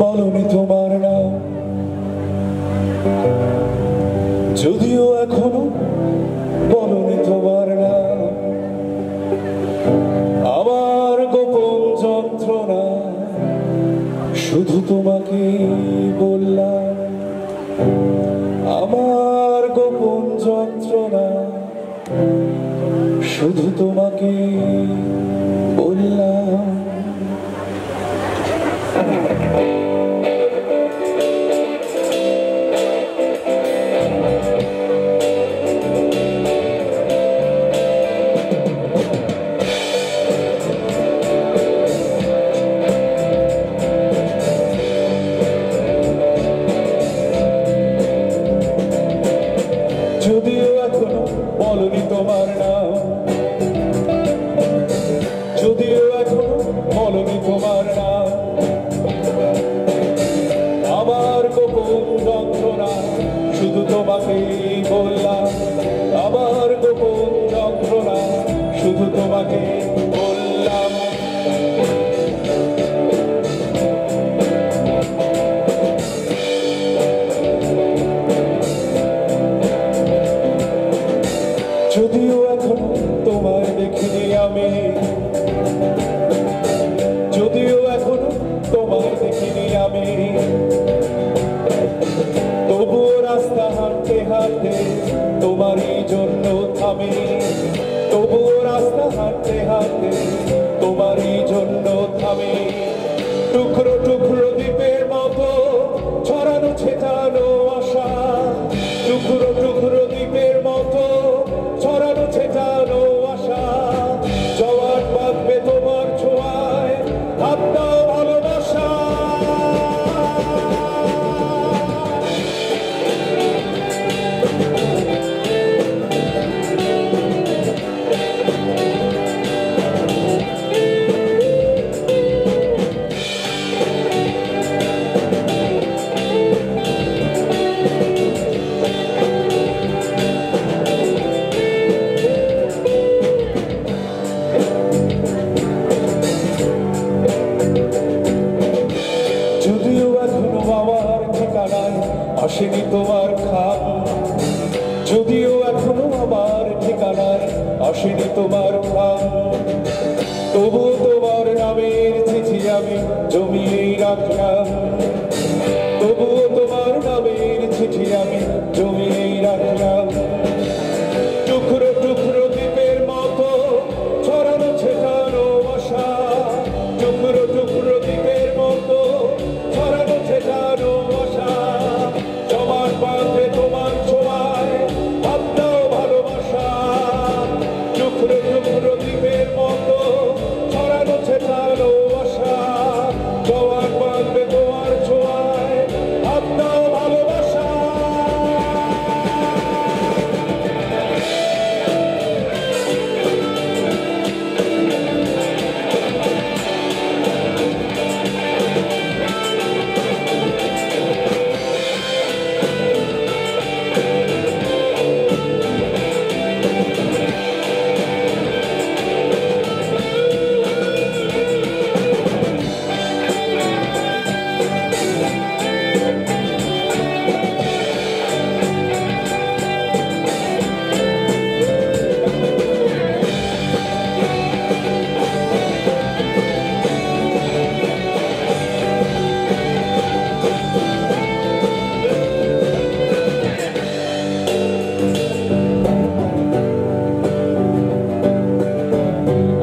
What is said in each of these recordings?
বলনি তোমার নাম, যদিও এখনো বলনি তোমার নাম। আমার গোপন যন্ত্রণা শুধু তোমাকে বললাম, আমার গোপন যন্ত্রণা শুধু তোমাকে বললাম। যদিও এখনো বলনি তোমার নাম, যদিও এখনো বলনি তোমার নাম। আমার গোপন যন্ত্রণা শুধু তোমাকে বললাম, আমার গোপন যন্ত্রণা শুধু তোমাকে বললাম। যদিও এখনো তোমায় দেখিনি আমি, যদিও এখনো তোমায় দেখিনি আমি, তবুও রাস্তা হাঁটতে হাঁটতে তোমারই জন্য থামি, তবুও রাস্তা হাঁটতে হাঁটতে তোমারই জন্য থামি। টুকরো টুকরো দ্বীপের মতো ছড়ানো ছেটানো আশা, টুকরো টুকরো দ্বীপের মতো ছড়ানো ছেটানো আশা। জোয়ার বাঁধবে তোমার ছোঁয়ায়, হাত দাও ভালোবাসা। যদিও এখনো আমার ঠিকানায় আসেনি তোমার খাম, যদিও এখনো আমার ঠিকানায় আসেনি তোমার খাম, তবুও তোমার নামের চিঠি আমি জমিয়েই রাখলাম, তবুও তোমার নামের চিঠি আমি জমিয়েই রাখলাম। টুকরো টুকরো দ্বীপের মতো ছড়ানো ছেটানো আশা, টুকরো টুকরো দ্বীপের মতো ছড়ানো ছেটানো আশা। জমাট বাঁধবে তোমার ছোঁয়ায়, হাত দাও ভালোবাসা। টুকরো টুকরো দ্বীপের মতো ছড়ানো ছেটানো আশা, জমাট বাঁধবে তোমার ছোঁয়ায়, হাত দাও ভালোবাসা।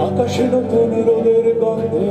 আকাশে নতুন রোদের গন্ধে